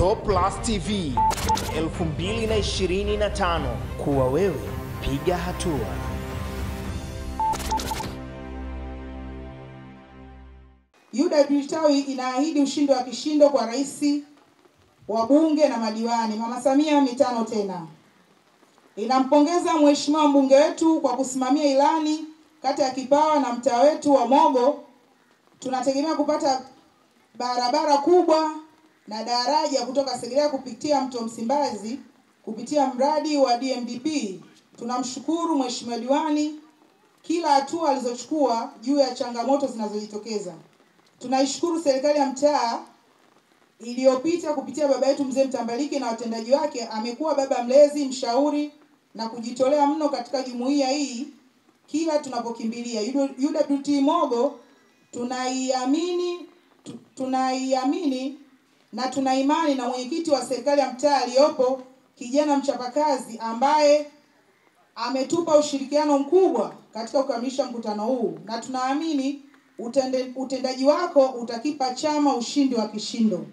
Top Plus TV 2025, kuwa wewe piga hatua. UWT Tawi inaahidi ushindi wa kishindo kwa rais, wabunge na madiwani. Mama Samia mitano tena. Inampongeza mheshimiwa mbunge wetu kwa kusimamia ilani kata ya Kipawa na mtaa wetu wa Mogo. Tunategemea kupata barabara kubwa na daraja kutoka Segerea kupitia mto Msimbazi kupitia mradi wa DMDP. Tunamshukuru mheshimiwa diwani kila hatua alizochukua juu ya changamoto zinazojitokeza. Tunaishukuru serikali ya mtaa iliyopita kupitia baba yetu mzee Mtambalike na watendaji wake. Amekuwa baba mlezi, mshauri na kujitolea mno katika jumuiya hii kila tunapokimbilia. UWT Mogo tunaiamini na tuna imani na mwenyekiti wa serikali ya mtaa aliyopo, kijana mchapakazi ambaye ametupa ushirikiano mkubwa katika kukamilisha mkutano huu, na tunaamini utendaji wako utakipa chama ushindi wa kishindo.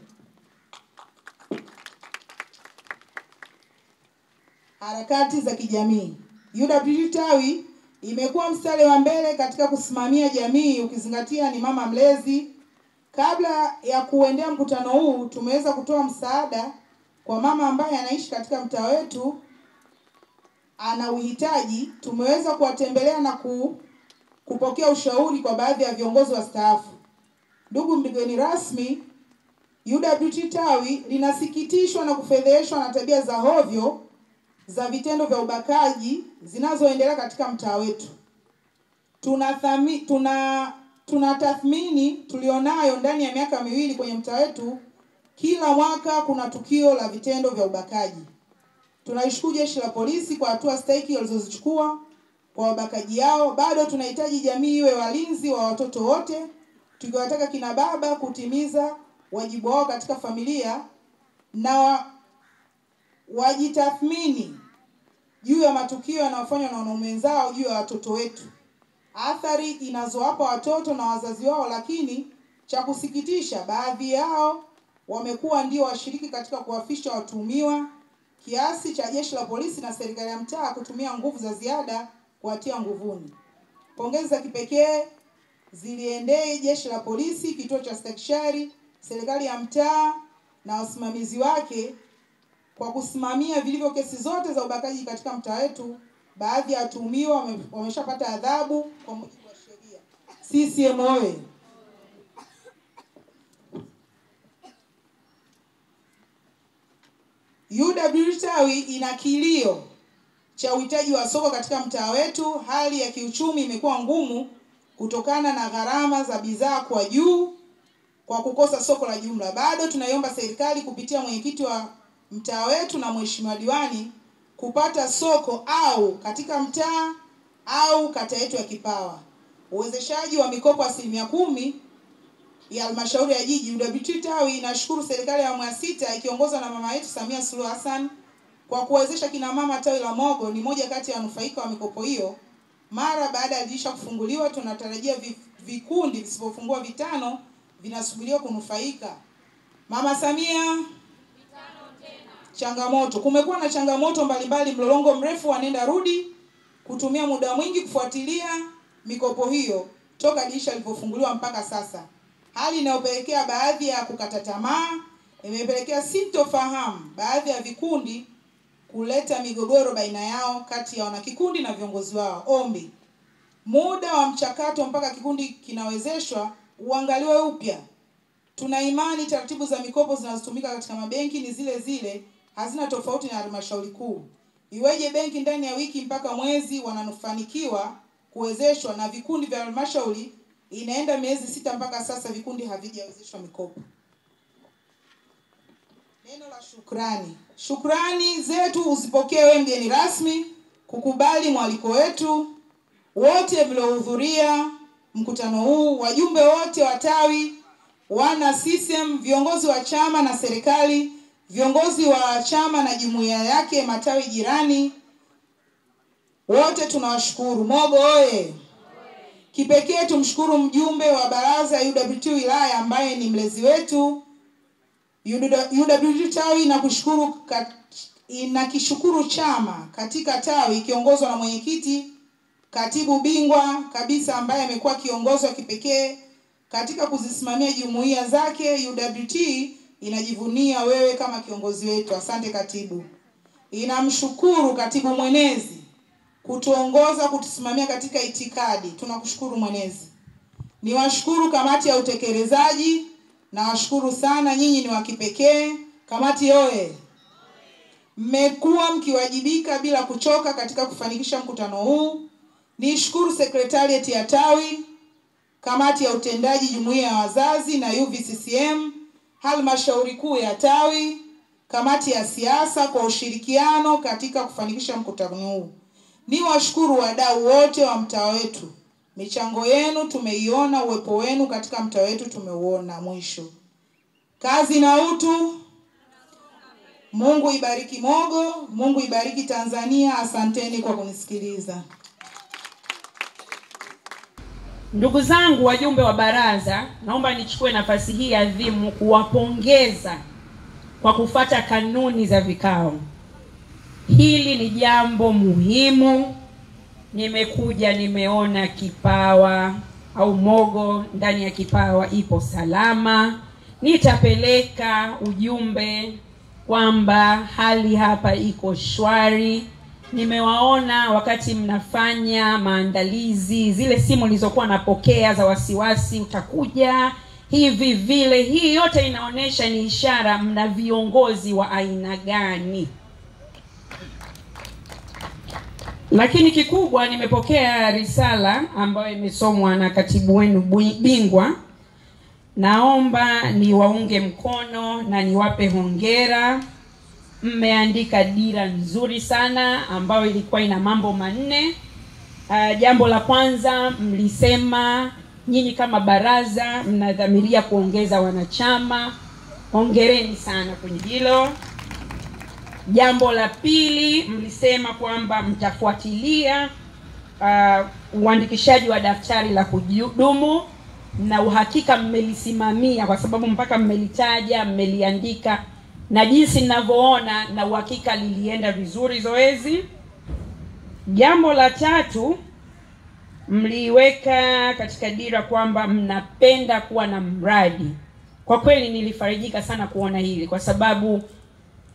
Harakati za kijamii. UWT Tawi imekuwa mstari wa mbele katika kusimamia jamii, ukizingatia ni mama mlezi. Kabla ya kuendea mkutano huu, tumeweza kutoa msaada kwa mama ambaye anaishi katika mtaa wetu ana uhitaji. Tumeweza kuwatembelea na kupokea ushauri kwa baadhi ya viongozi wa staafu. Ndugu mgeni rasmi, UWT Tawi linasikitishwa na kufedheheshwa na tabia za hovyo za vitendo vya ubakaji zinazoendelea katika mtaa wetu. Tunatathmini tulionayo ndani ya miaka miwili kwenye mtaa wetu, kila mwaka kuna tukio la vitendo vya ubakaji. Tunaishukuru jeshi la polisi kwa hatua stahiki walizozichukua kwa wabakaji hao. Bado tunahitaji jamii iwe walinzi wa watoto wote, tukiwataka kina baba kutimiza wajibu wao katika familia na wajitathmini juu ya matukio yanayofanywa na wanaume wenzao juu ya watoto wetu, athari inazowapa watoto na wazazi wao. Lakini cha kusikitisha, baadhi yao wamekuwa ndio washiriki katika kuwafisha watuhumiwa, kiasi cha jeshi la polisi na serikali ya mtaa kutumia nguvu za ziada kuwatia nguvuni. Pongezi za kipekee ziliendee jeshi la polisi, kituo cha stakishari, serikali ya mtaa na wasimamizi wake kwa kusimamia vilivyo kesi zote za ubakaji katika mtaa wetu. Baadhi ya watuhumiwa wameshapata adhabu kwa mujibu wa sheria. CCM oye! UWT Tawi ina kilio cha uhitaji wa soko katika mtaa wetu. Hali ya kiuchumi imekuwa ngumu kutokana na gharama za bidhaa kwa juu kwa kukosa soko la jumla. Bado tunaiomba serikali kupitia mwenyekiti wa mtaa wetu na mheshimiwa diwani kupata soko au katika mtaa au kata yetu ya Kipawa. Uwezeshaji wa mikopo 10% ya halmashauri ya jiji. UWT Tawi inashukuru serikali ya awamu ya 6 ikiongozwa na mama yetu Samia Suluhu Hassan kwa kuwezesha kina mama tawi la Mogo. Ni moja kati ya wanufaika wa mikopo hiyo. Mara baada ya dirisha kufunguliwa, tunatarajia vikundi visipofungua 5 vinasubiriwa kunufaika. Mama Samia changamoto. Kumekuwa na changamoto mbalimbali, mlolongo mrefu wa nenda rudi, kutumia muda mwingi kufuatilia mikopo hiyo toka dirisha lilipofunguliwa mpaka sasa. Hali inayopelekea baadhi ya kukata tamaa, imepelekea sintofahamu baadhi ya vikundi kuleta migogoro baina yao kati ya wanakikundi na viongozi wao. Ombi, muda wa mchakato mpaka kikundi kinawezeshwa uangaliwe upya. Tuna imani taratibu za mikopo zinazotumika katika mabenki ni zile zile, hazina tofauti na halmashauri kuu. Iweje benki ndani ya wiki mpaka mwezi wananufanikiwa kuwezeshwa na vikundi vya halmashauri inaenda miezi 6 mpaka sasa vikundi havijawezeshwa mikopo? Neno la shukrani. Shukrani zetu uzipokee wewe mgeni rasmi kukubali mwaliko wetu. Wote mliohudhuria mkutano huu, wajumbe wote wa tawi, wana CCM, viongozi wa chama na serikali, viongozi wa chama na jumuiya yake, matawi jirani, wote tunawashukuru. Mogo oye! Kipekee tumshukuru mjumbe wa baraza ya UWT wilaya ambaye ni mlezi wetu, UWT tawi inakishukuru chama katika tawi ikiongozwa na mwenyekiti, katibu bingwa kabisa ambaye amekuwa kiongozi wa kipekee katika kuzisimamia jumuiya zake. UWT inajivunia wewe kama kiongozi wetu. Asante katibu. Inamshukuru katibu mwenezi kutuongoza, kutusimamia katika itikadi. Tunakushukuru mwenezi. Niwashukuru kamati ya utekelezaji, na washukuru sana, nyinyi ni wa kipekee. Kamati oye! Mmekuwa mkiwajibika bila kuchoka katika kufanikisha mkutano huu. Nishukuru sekretariat ya tawi, kamati ya utendaji jumuiya ya wazazi na UVCCM, halmashauri kuu ya tawi, kamati ya siasa kwa ushirikiano katika kufanikisha mkutano huu. Niwashukuru wadau wote wa mtaa wetu. Michango yenu tumeiona, uwepo wenu katika mtaa wetu tumeuona. Mwisho, kazi na utu. Mungu ibariki Mogo, Mungu ibariki Tanzania. Asanteni kwa kunisikiliza. Ndugu zangu wajumbe wa baraza, naomba nichukue nafasi hii adhimu kuwapongeza kwa kufuata kanuni za vikao. Hili ni jambo muhimu. Nimekuja nimeona Kipawa au Mogo ndani ya Kipawa ipo salama. Nitapeleka ujumbe kwamba hali hapa iko shwari. Nimewaona wakati mnafanya maandalizi, zile simu nilizokuwa napokea za wasiwasi, utakuja hivi vile. Hii yote inaonesha ni ishara mna viongozi wa aina gani. Lakini kikubwa, nimepokea risala ambayo imesomwa na katibu wenu bingwa. Naomba niwaunge mkono na niwape hongera. Mmeandika dira nzuri sana ambayo ilikuwa ina mambo manne. Jambo la kwanza, mlisema nyinyi kama baraza mnadhamiria kuongeza wanachama. Hongereni sana kwenye hilo. Jambo la pili, mlisema kwamba mtafuatilia uandikishaji wa daftari la kudumu, na uhakika mmelisimamia kwa sababu mpaka mmelitaja, mmeliandika, na jinsi ninavyoona na uhakika lilienda vizuri zoezi. Jambo la tatu, mliweka katika dira kwamba mnapenda kuwa na mradi. Kwa kweli nilifarijika sana kuona hili, kwa sababu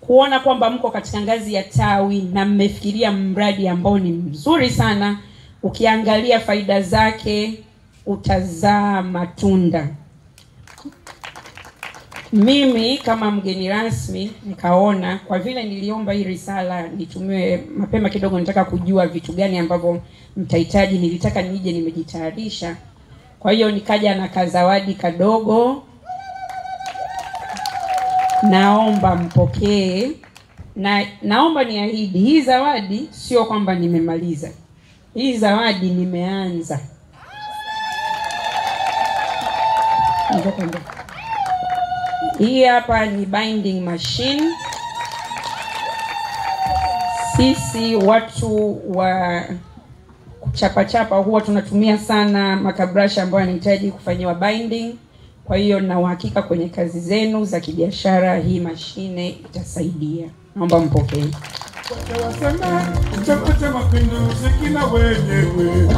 kuona kwamba mko katika ngazi ya tawi na mmefikiria mradi ambao ni mzuri sana, ukiangalia faida zake utazaa matunda. Mimi kama mgeni rasmi nikaona, kwa vile niliomba hii risala nitumiwe mapema kidogo, nitaka kujua vitu gani ambavyo mtahitaji, nilitaka nije nimejitayarisha. Kwa hiyo nikaja na kazawadi kadogo. Naomba mpokee, na naomba niahidi hii zawadi sio kwamba nimemaliza. Hii zawadi nimeanza. Hii hapa ni binding machine. Sisi watu wa kuchapa huwa tunatumia sana makabrasha ambayo yanahitaji kufanyiwa binding. Kwa hiyo na uhakika kwenye kazi zenu za kibiashara hii mashine itasaidia. Naomba mpokee. Chama cha Mapinduzi kina wenyewe.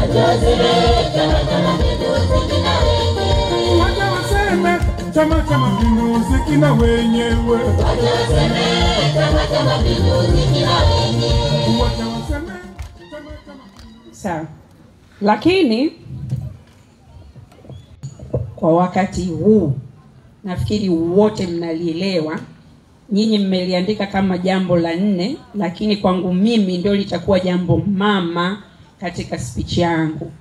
Chama cha Mapinduzi kina wenyewe. Sawa. Lakini kwa wakati huu nafikiri wote mnalielewa. Nyinyi mmeliandika kama jambo la 4, lakini kwangu mimi ndio litakuwa jambo mama katika speech yangu.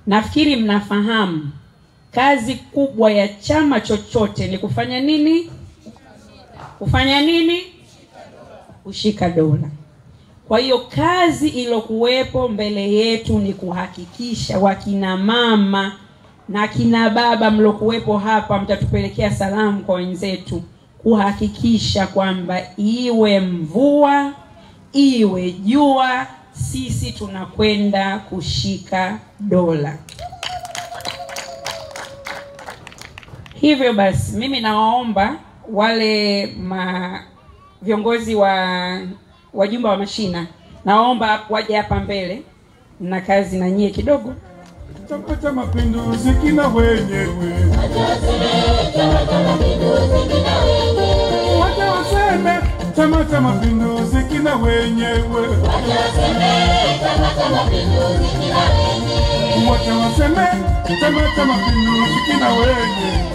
Nafikiri mnafahamu kazi kubwa ya chama chochote ni kufanya nini? Kufanya nini? Kushika dola. Kwa hiyo kazi iliyokuwepo mbele yetu ni kuhakikisha wakina mama na kina baba mlokuwepo hapa mtatupelekea salamu kwa wenzetu, kuhakikisha kwamba iwe mvua iwe jua, sisi tunakwenda kushika dola. Hivyo basi mimi nawaomba wale viongozi wa wajumbe wa mashina, naomba waje hapa mbele na kazi na nyie kidogo. Chama cha Mapinduzi kina wenyewe. Wacha waseme Chama cha Mapinduzi kina wenyewe. Wacha waseme Chama cha Mapinduzi kina wenyewe. Wacha waseme Chama cha Mapinduzi kina wenyewe.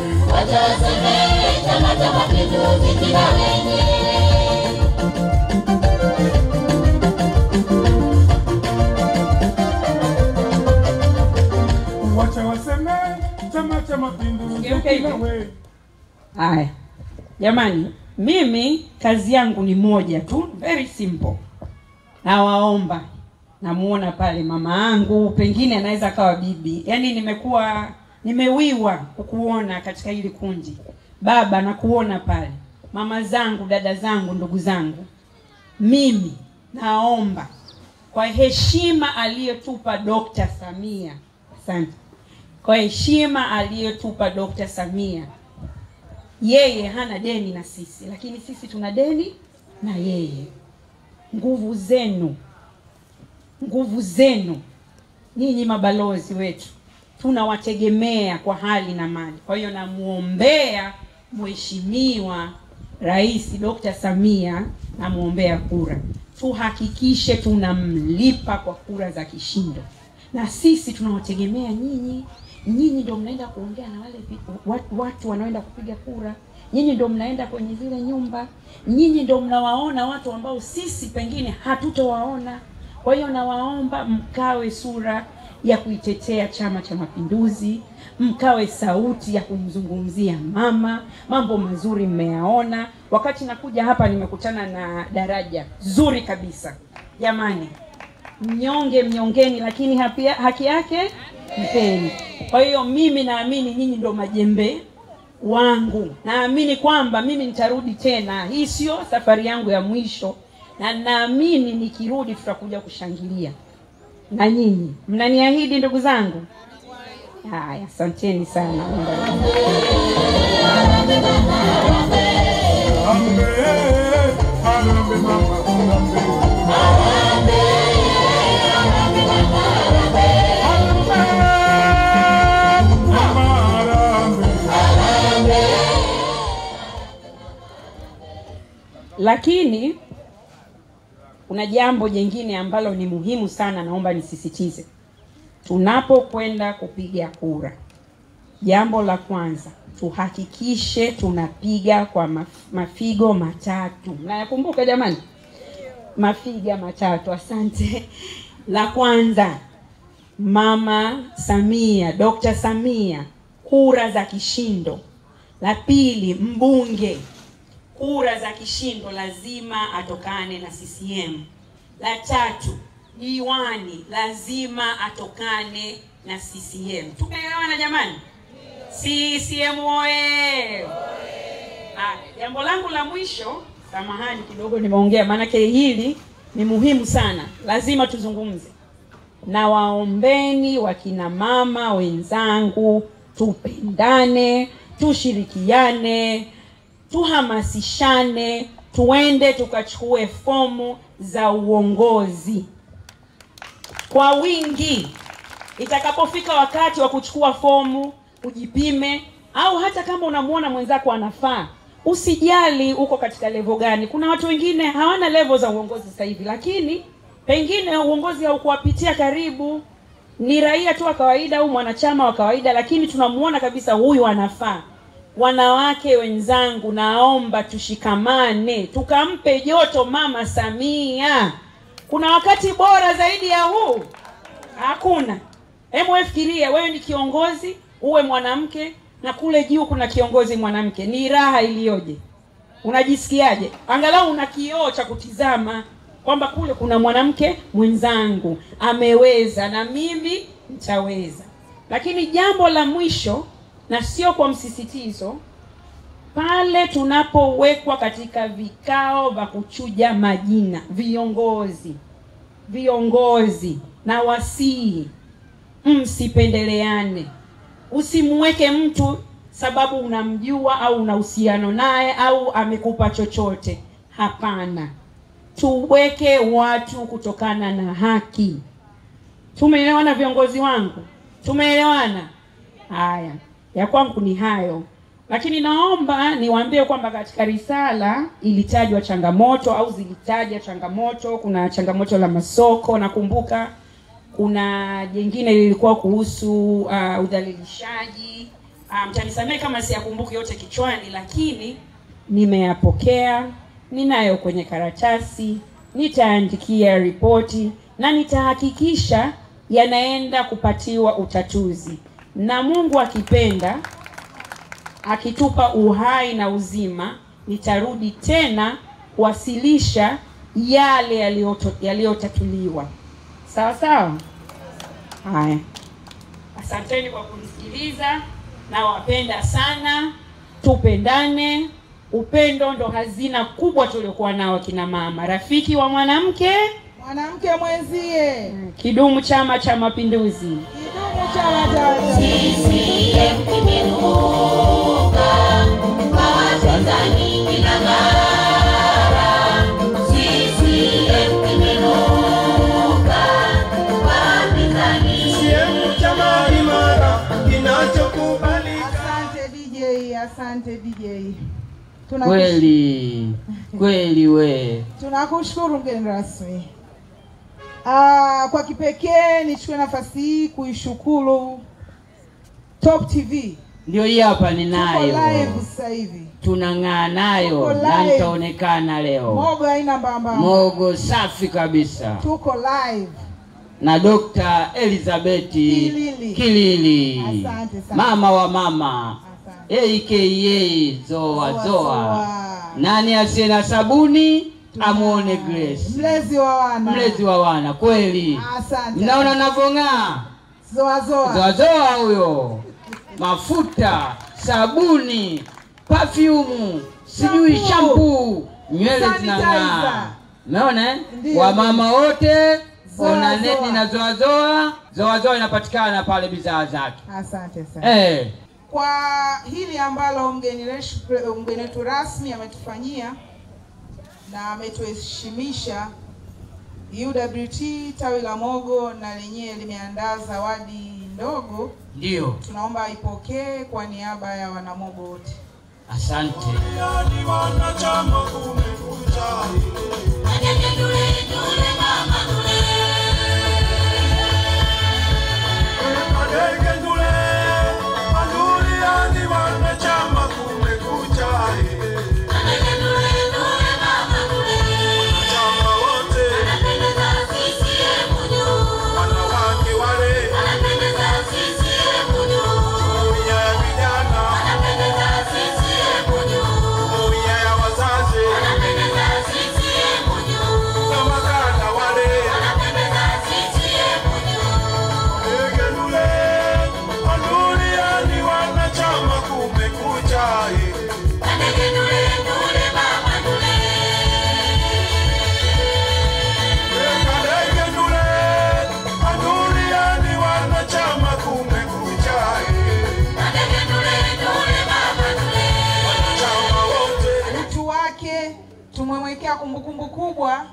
Haya. Jamani, mimi kazi yangu ni moja tu, very simple. Nawaomba, namuona pale mama yangu, pengine anaweza kawa bibi. Yaani nimewiwa kukuona katika hili kundi. Baba, nakuona pale. Mama zangu, dada zangu, ndugu zangu. Mimi naomba kwa heshima aliyotupa Dr. Samia. Asante. Kwa heshima aliyotupa Dr. Samia. Yeye hana deni na sisi, lakini sisi tuna deni na yeye. Nguvu zenu, nyinyi mabalozi wetu, tunawategemea kwa hali na mali. Kwa hiyo namuombea Mheshimiwa Rais Dr. Samia, namuombea kura. Tuhakikishe tunamlipa kwa kura za kishindo. Na sisi tunawategemea nyinyi. Nyinyi ndio mnaenda kuongea na wale watu wanaoenda kupiga kura. Nyinyi ndio mnaenda kwenye zile nyumba. Nyinyi ndio mnawaona watu ambao sisi pengine hatutowaona. Kwa hiyo nawaomba mkawe sura ya kuitetea Chama cha Mapinduzi, mkawe sauti ya kumzungumzia mama. Mambo mazuri mmeyaona. Wakati nakuja hapa nimekutana na daraja zuri kabisa. Jamani, mnyongeni, lakini haki yake mpeni. Kwa hiyo mimi naamini nyinyi ndio majembe wangu. Naamini kwamba mimi nitarudi tena. Hii sio safari yangu ya mwisho. Na naamini nikirudi tutakuja kushangilia. Na nyinyi mnaniahidi ndugu zangu? Haya, asanteni sana. Lakini kuna jambo jingine ambalo ni muhimu sana, naomba nisisitize. Tunapokwenda kupiga kura, jambo la kwanza, tuhakikishe tunapiga kwa mafigo matatu. Mnayakumbuka jamani? Mafiga matatu, asante. La kwanza, Mama Samia, Dr. Samia, kura za kishindo. La pili, mbunge, kura za kishindo lazima atokane na CCM. La tatu, diwani lazima atokane na CCM. Tumeelewana jamani? CCM oye! Jambo langu la mwisho, samahani kidogo nimeongea, maana hili ni muhimu sana. Lazima tuzungumze. Na waombeni wakina mama wenzangu, tupendane, tushirikiane, tuhamasishane, tuende tukachukue fomu za uongozi kwa wingi. Itakapofika wakati wa kuchukua fomu, ujipime, au hata kama unamuona mwenzako anafaa, usijali uko katika level gani. Kuna watu wengine hawana level za uongozi sasa hivi, lakini pengine uongozi haukuwapitia karibu, ni raia tu wa kawaida au mwanachama wa kawaida, lakini tunamuona kabisa huyu anafaa. Wanawake wenzangu, naomba tushikamane, tukampe joto Mama Samia. Kuna wakati bora zaidi ya huu? Hakuna. Hebu fikiria, wewe ni kiongozi, uwe mwanamke, na kule juu kuna kiongozi mwanamke. Ni raha iliyoje. Unajisikiaje? Angalau una kioo cha kutizama kwamba kule kuna mwanamke mwenzangu ameweza na mimi nitaweza. Lakini jambo la mwisho, na sio kwa msisitizo, pale tunapowekwa katika vikao vya kuchuja majina, viongozi na wasii, msipendeleane. Usimweke mtu sababu unamjua au una uhusiano naye au amekupa chochote. Hapana. Tuweke watu kutokana na haki. Tumeelewana viongozi wangu? Tumeelewana? Haya, ya kwangu ni hayo. Lakini naomba niwaambie kwamba katika risala ilitajwa changamoto au zilitaja changamoto. Kuna changamoto la masoko, nakumbuka. Kuna jingine lilikuwa kuhusu udhalilishaji. Mtanisamehe kama siyakumbuki yote kichwani, lakini nimeyapokea, ninayo kwenye karatasi, nitaandikia ripoti na nitahakikisha yanaenda kupatiwa utatuzi. Na Mungu akipenda, akitupa uhai na uzima, nitarudi tena kuwasilisha yale yaliyotatuliwa. Sawa sawa? Haya. Asanteni kwa kunisikiliza. Nawapenda sana. Tupendane. Upendo ndo hazina kubwa tuliokuwa nao kina mama. Rafiki wa mwanamke, mwanamke mwenzie. Kidumu Chama cha Mapinduzi. Kidumu Chama cha Mapinduzi. Asante DJ. Kweli we. Tunakushukuru mgeni rasmi. Kwa kipekee nichukue nafasi hii kuishukuru Top TV. Ndio hii hapa ninayo. Tuko live sasa hivi. Tunang'aa nayo na nitaonekana leo. Mogo haina mbamba. Mogo safi kabisa. Tuko live na Dr. Elizabeth Kilili. Asante sana. Mama wa mama. AKA Zoa. Nani asiye na sabuni amuone Grace. Mlezi wa wana kweli. Asante. Mnaona navong'aa? Zoa huyo. Mafuta, sabuni, perfume, sijui shampoo, nywele zinang'aa. Umeona? Wa mama wote onaneni na Zoa inapatikana pale bidhaa zake. Asante sana. Kwa hili ambalo mgeni wetu rasmi ametufanyia na ametuheshimisha, UWT tawi la Mogo na lenyewe limeandaa zawadi ndogo. Ndio. Tunaomba ipokee kwa niaba ya wanamogo wote. Asante. Tumemwekea kumbukumbu kubwa.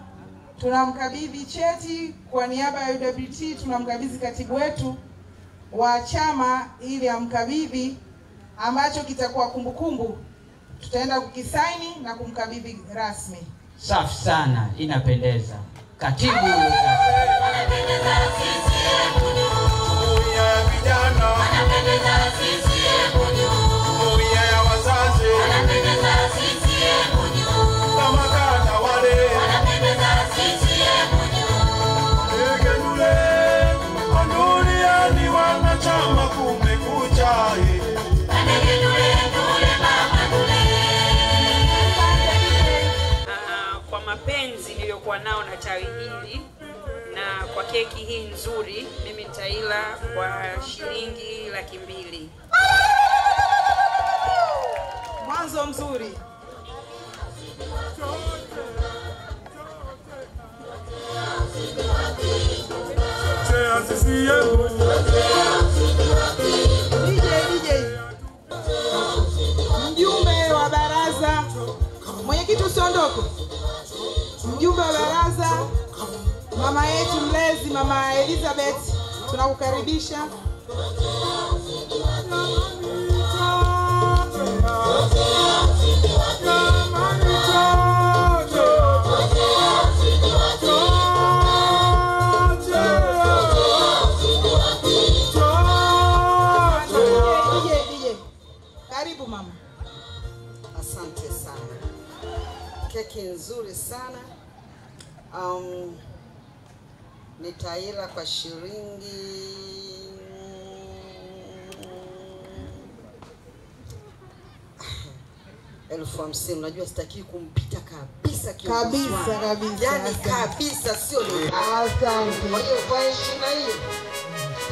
Tunamkabidhi cheti kwa niaba ya UWT, tunamkabidhi katibu wetu wa chama ili amkabidhi, ambacho kitakuwa kumbukumbu. Tutaenda kukisaini na kumkabidhi rasmi. Safi sana, inapendeza. Katibu kwa mapenzi niliyokuwa nao na tawi hili na kwa keki hii nzuri, mimi nitaila kwa shilingi 200,000. Mwanzo mzuri. DJ. Rafiki, tusiondoke. Mjumbe wa baraza, mama yetu mlezi, mama Elizabeth, tunakukaribisha. Karibu mama. Asante sana. Keki nzuri sana. Nitaila kwa shilingi 50,000. Unajua sitaki kumpita kabisa Kabisa. Yaani kabisa sio ni. Asante. Kwa hiyo kwa heshima hii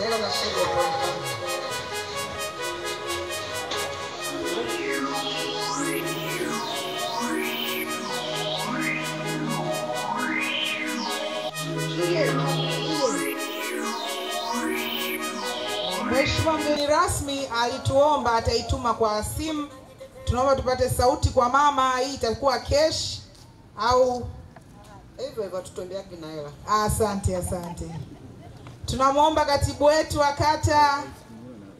tena na shilingi Mheshimiwa mgeni rasmi alituomba ataituma kwa simu. Tunaomba tupate sauti kwa mama. Hii itakuwa cash au hivyo tutombeake na hela. Asante. Tunamwomba katibu wetu wa kata,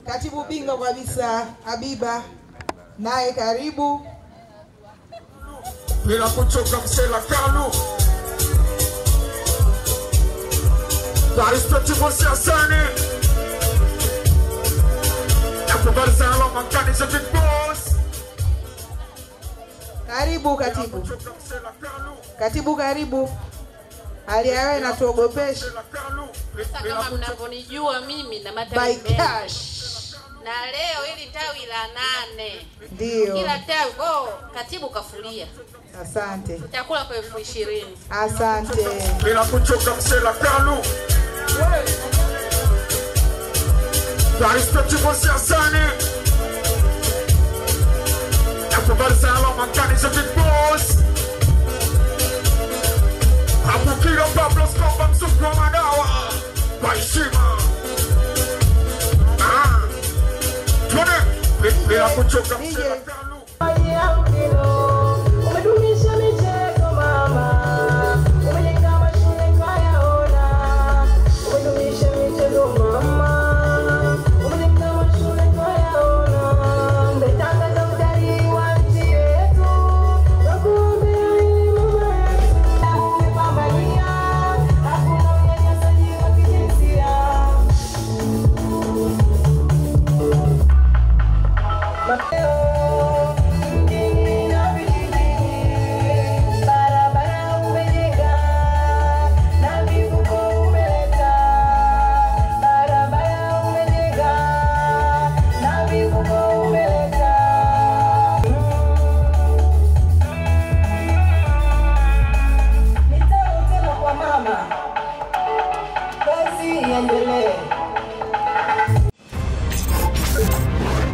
katibu bingwa kabisa Habiba, naye karibu. Bila kuchoka msela kalu Aristotle siasani Nakubali sana mankani za big boss. Karibu katibu. Katibu karibu. Hali yawe na tuogopesha. Sasa kama mnavyonijua mimi na matawi mengi. Na leo ili tawi la 8. Ndio. Kila tawi katibu kafulia. Asante. Utakula kwa 20,000. Asante. Bila kuchoka msela kalu Aristotle siasani Nakubali sana mankani za big boss. Hapo kila Pablo Scoba msuko wa madawa kwa heshima. Tuone bila kuchoka msela kalu. Umedumisha michezo mama, umejenga mashule twayaona. Umedumisha michezo mama, umejenga mashule twayaona. Umetangaza utalii wa nchi yetu, wakuombea elimu yetu. Umepambania, hakuna unyanyasaji wa kijinsia.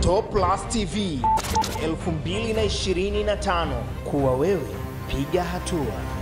Top Plus TV 2025, kuwa wewe piga hatua.